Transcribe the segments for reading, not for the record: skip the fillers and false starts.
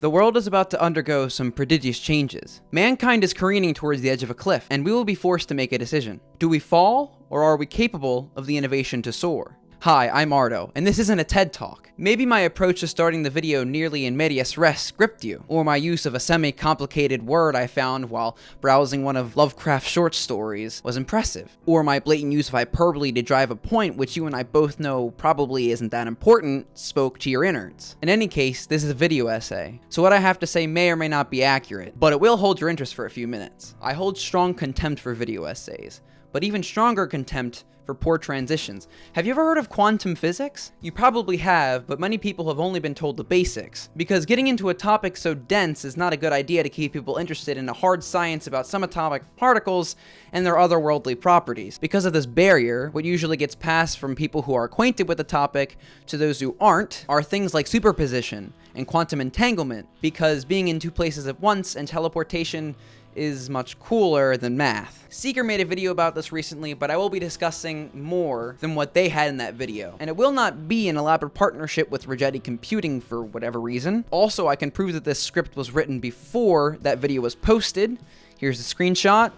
The world is about to undergo some prodigious changes. Mankind is careening towards the edge of a cliff, and we will be forced to make a decision. Do we fall, or are we capable of the innovation to soar? Hi, I'm Ardo, and this isn't a TED Talk. Maybe my approach to starting the video nearly in medias res gripped you, or my use of a semi-complicated word I found while browsing one of Lovecraft's short stories was impressive, or my blatant use of hyperbole to drive a point which you and I both know probably isn't that important spoke to your innards. In any case, this is a video essay, so what I have to say may or may not be accurate, but it will hold your interest for a few minutes. I hold strong contempt for video essays, but even stronger contempt for poor transitions. Have you ever heard of quantum physics? You probably have, but many people have only been told the basics, because getting into a topic so dense is not a good idea to keep people interested in a hard science about subatomic particles and their otherworldly properties. Because of this barrier, what usually gets passed from people who are acquainted with the topic to those who aren't are things like superposition and quantum entanglement, because being in two places at once and teleportation is much cooler than math. Seeker made a video about this recently, but I will be discussing more than what they had in that video. And it will not be an elaborate partnership with Rigetti Computing for whatever reason. Also, I can prove that this script was written before that video was posted. Here's the screenshot,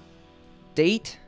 date.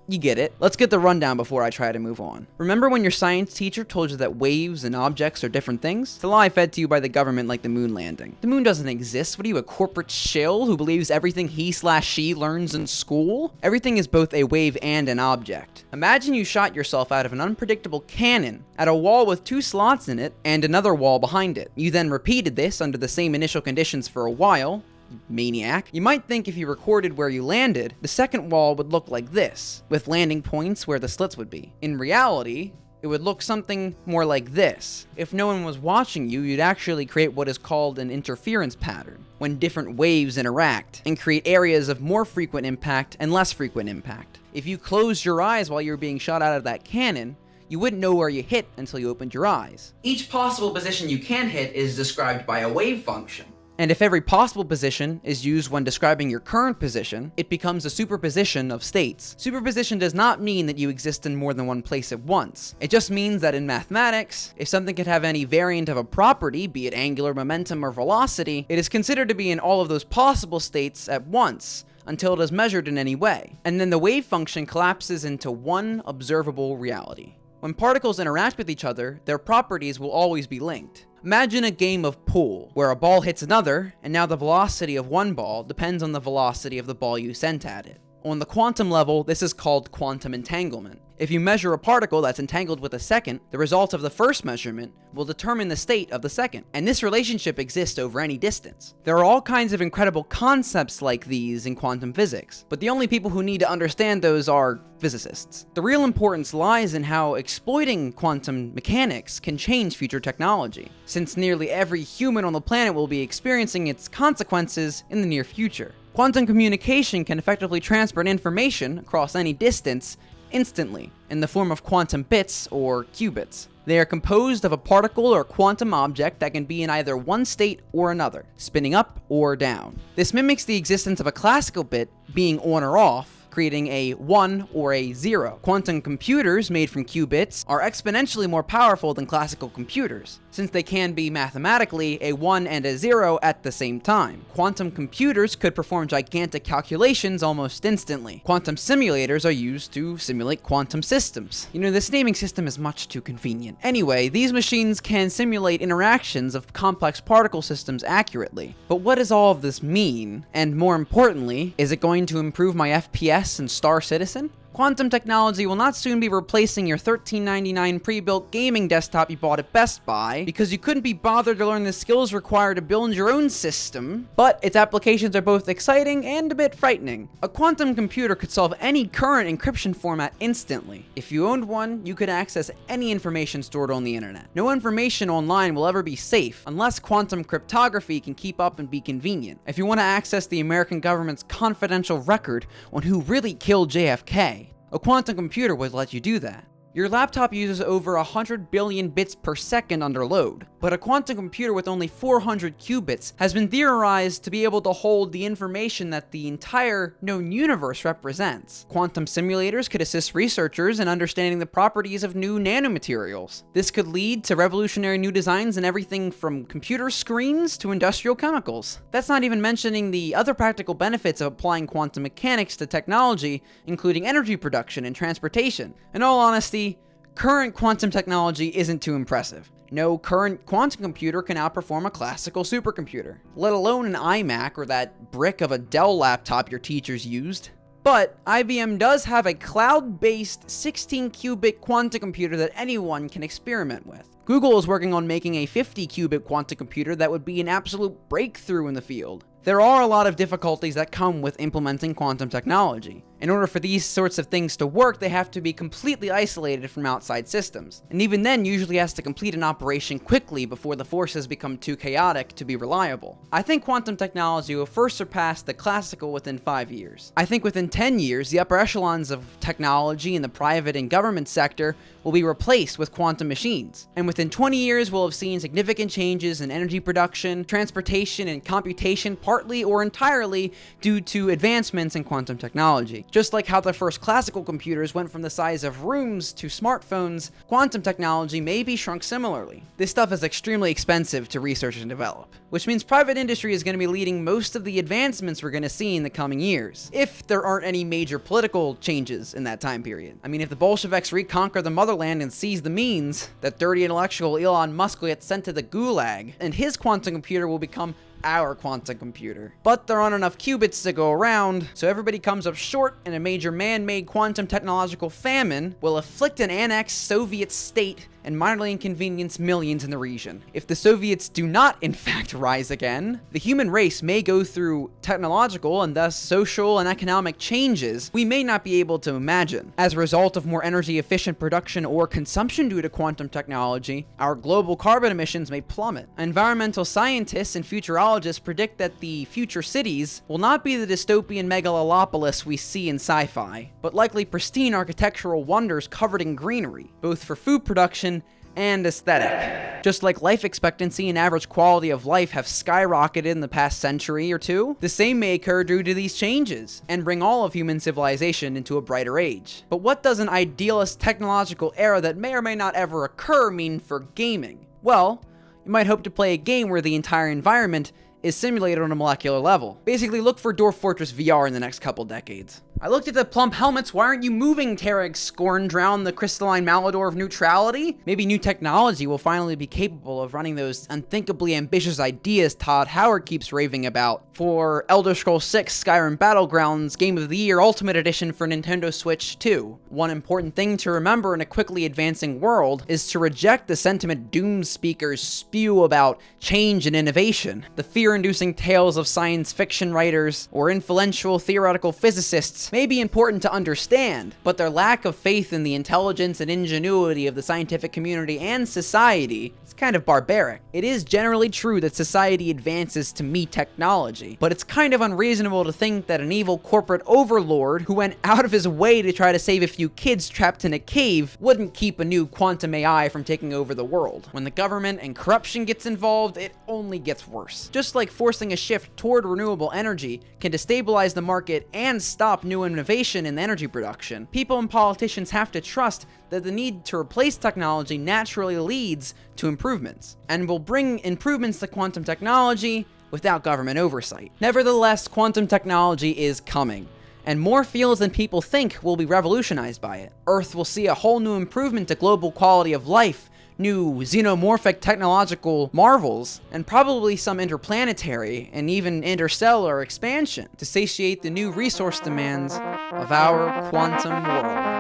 You get it. Let's get the rundown before I try to move on. Remember when your science teacher told you that waves and objects are different things? It's a lie fed to you by the government like the moon landing. The moon doesn't exist. What are you, a corporate shill who believes everything he/she learns in school? Everything is both a wave and an object. Imagine you shot yourself out of an unpredictable cannon at a wall with two slots in it and another wall behind it. You then repeated this under the same initial conditions for a while. Maniac. You might think if you recorded where you landed, the second wall would look like this, with landing points where the slits would be. In reality, it would look something more like this. If no one was watching you, you'd actually create what is called an interference pattern, when different waves interact and create areas of more frequent impact and less frequent impact. If you closed your eyes while you were being shot out of that cannon, you wouldn't know where you hit until you opened your eyes. Each possible position you can hit is described by a wave function. And if every possible position is used when describing your current position, it becomes a superposition of states. Superposition does not mean that you exist in more than one place at once. It just means that in mathematics, if something could have any variant of a property, be it angular momentum or velocity, it is considered to be in all of those possible states at once, until it is measured in any way. And then the wave function collapses into one observable reality. When particles interact with each other, their properties will always be linked. Imagine a game of pool, where a ball hits another, and now the velocity of one ball depends on the velocity of the ball you sent at it. On the quantum level, this is called quantum entanglement. If you measure a particle that's entangled with a second, the result of the first measurement will determine the state of the second, and this relationship exists over any distance. There are all kinds of incredible concepts like these in quantum physics, but the only people who need to understand those are physicists. The real importance lies in how exploiting quantum mechanics can change future technology, since nearly every human on the planet will be experiencing its consequences in the near future. Quantum communication can effectively transport information across any distance instantly, in the form of quantum bits or qubits. They are composed of a particle or quantum object that can be in either one state or another, spinning up or down. This mimics the existence of a classical bit being on or off, creating a 1 or a 0. Quantum computers made from qubits are exponentially more powerful than classical computers, since they can be mathematically a 1 and a 0 at the same time. Quantum computers could perform gigantic calculations almost instantly. Quantum simulators are used to simulate quantum systems. You know, this naming system is much too convenient. Anyway, these machines can simulate interactions of complex particle systems accurately. But what does all of this mean? And more importantly, is it going to improve my FPS and Star Citizen? Quantum technology will not soon be replacing your $13.99 pre-built gaming desktop you bought at Best Buy because you couldn't be bothered to learn the skills required to build your own system, but its applications are both exciting and a bit frightening. A quantum computer could solve any current encryption format instantly. If you owned one, you could access any information stored on the internet. No information online will ever be safe unless quantum cryptography can keep up and be convenient. If you want to access the American government's confidential record on who really killed JFK, a quantum computer would let you do that. Your laptop uses over 100 billion bits per second under load, but a quantum computer with only 400 qubits has been theorized to be able to hold the information that the entire known universe represents. Quantum simulators could assist researchers in understanding the properties of new nanomaterials. This could lead to revolutionary new designs in everything from computer screens to industrial chemicals. That's not even mentioning the other practical benefits of applying quantum mechanics to technology, including energy production and transportation. In all honesty, current quantum technology isn't too impressive. No current quantum computer can outperform a classical supercomputer, let alone an iMac or that brick of a Dell laptop your teachers used. But IBM does have a cloud-based 16-qubit quantum computer that anyone can experiment with. Google is working on making a 50-qubit quantum computer that would be an absolute breakthrough in the field. There are a lot of difficulties that come with implementing quantum technology. In order for these sorts of things to work, they have to be completely isolated from outside systems, and even then usually has to complete an operation quickly before the forces become too chaotic to be reliable. I think quantum technology will first surpass the classical within 5 years. I think within 10 years, the upper echelons of technology in the private and government sector will be replaced with quantum machines, and within 20 years we'll have seen significant changes in energy production, transportation, and computation, partly or entirely due to advancements in quantum technology. Just like how the first classical computers went from the size of rooms to smartphones, quantum technology may be shrunk similarly. This stuff is extremely expensive to research and develop, which means private industry is going to be leading most of the advancements we're going to see in the coming years, if there aren't any major political changes in that time period. I mean, if the Bolsheviks reconquer the motherland and seize the means, that dirty intellectual Elon Musk will get sent to the gulag, and his quantum computer will become our quantum computer. But there aren't enough qubits to go around, so everybody comes up short, and a major man-made quantum technological famine will afflict an annexed Soviet state and minorly inconvenience millions in the region. If the Soviets do not, in fact, rise again, the human race may go through technological and thus social and economic changes we may not be able to imagine. As a result of more energy-efficient production or consumption due to quantum technology, our global carbon emissions may plummet. Environmental scientists and futurologists predict that the future cities will not be the dystopian megalopolis we see in sci-fi, but likely pristine architectural wonders covered in greenery, both for food production and aesthetic. Just like life expectancy and average quality of life have skyrocketed in the past century or two, the same may occur due to these changes, and bring all of human civilization into a brighter age. But what does an idealist technological era that may or may not ever occur mean for gaming? Well, you might hope to play a game where the entire environment is simulated on a molecular level. Basically, look for Dwarf Fortress VR in the next couple decades. I looked at the plump helmets. Why aren't you moving, Tereg Scorn Drown, the crystalline Malador of neutrality? Maybe new technology will finally be capable of running those unthinkably ambitious ideas Todd Howard keeps raving about for Elder Scrolls 6 Skyrim Battlegrounds Game of the Year Ultimate Edition for Nintendo Switch 2. One important thing to remember in a quickly advancing world is to reject the sentiment doom speakers spew about change and innovation. The fear-inducing tales of science fiction writers or influential theoretical physicists may be important to understand, but their lack of faith in the intelligence and ingenuity of the scientific community and society is kind of barbaric. It is generally true that society advances to meet technology, but it's kind of unreasonable to think that an evil corporate overlord who went out of his way to try to save a few kids trapped in a cave wouldn't keep a new quantum AI from taking over the world. When the government and corruption gets involved, it only gets worse. Just like forcing a shift toward renewable energy can destabilize the market and stop new innovation in energy production, people and politicians have to trust that the need to replace technology naturally leads to improvements, and will bring improvements to quantum technology without government oversight. Nevertheless, quantum technology is coming, and more fields than people think will be revolutionized by it. Earth will see a whole new improvement to global quality of life, new xenomorphic technological marvels, and probably some interplanetary and even interstellar expansion to satiate the new resource demands of our quantum world.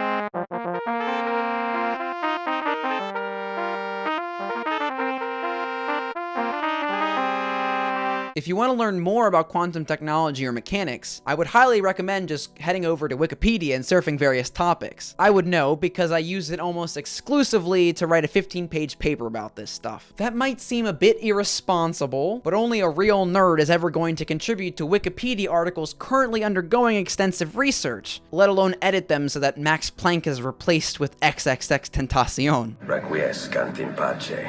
If you want to learn more about quantum technology or mechanics, I would highly recommend just heading over to Wikipedia and surfing various topics. I would know because I use it almost exclusively to write a 15-page paper about this stuff. That might seem a bit irresponsible, but only a real nerd is ever going to contribute to Wikipedia articles currently undergoing extensive research, let alone edit them so that Max Planck is replaced with XXX Tentacion. Requiescant in pace.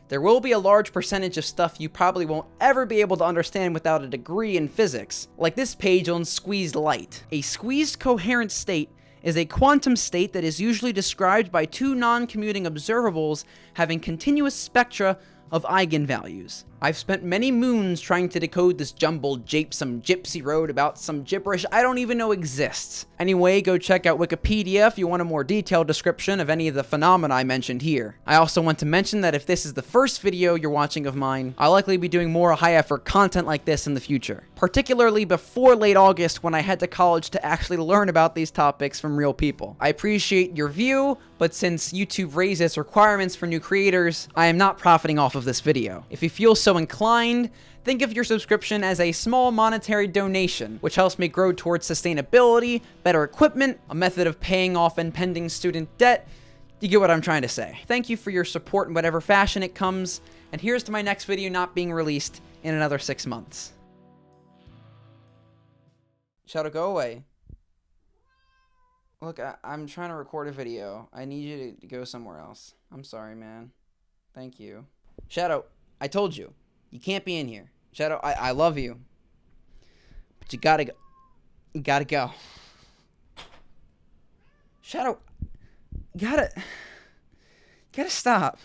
There will be a large percentage of stuff you probably won't ever be able to understand without a degree in physics, like this page on squeezed light. A squeezed coherent state is a quantum state that is usually described by two non-commuting observables having continuous spectra of eigenvalues. I've spent many moons trying to decode this jumbled jape some gypsy wrote about some gibberish I don't even know exists. Anyway, go check out Wikipedia if you want a more detailed description of any of the phenomena I mentioned here. I also want to mention that if this is the first video you're watching of mine, I'll likely be doing more high-effort content like this in the future. Particularly before late August when I head to college to actually learn about these topics from real people. I appreciate your view, but since YouTube raised its requirements for new creators, I am not profiting off of this video. If you feel so inclined, think of your subscription as a small monetary donation, which helps me grow towards sustainability, better equipment, a method of paying off impending student debt. You get what I'm trying to say. Thank you for your support in whatever fashion it comes, and here's to my next video not being released in another 6 months. Shadow, go away. Look, I'm trying to record a video. I need you to go somewhere else. I'm sorry, man. Thank you. Shadow, I told you. You can't be in here. Shadow, I love you. But you gotta go. You gotta go. Shadow, you gotta stop.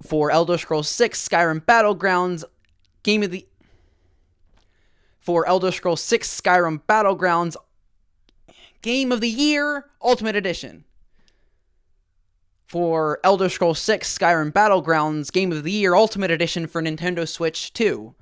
For Elder Scrolls 6 Skyrim Battlegrounds Game of the... For Elder Scrolls 6 Skyrim Battlegrounds Game of the Year Ultimate Edition. For Elder Scrolls 6 Skyrim Battlegrounds Game of the Year Ultimate Edition for Nintendo Switch 2.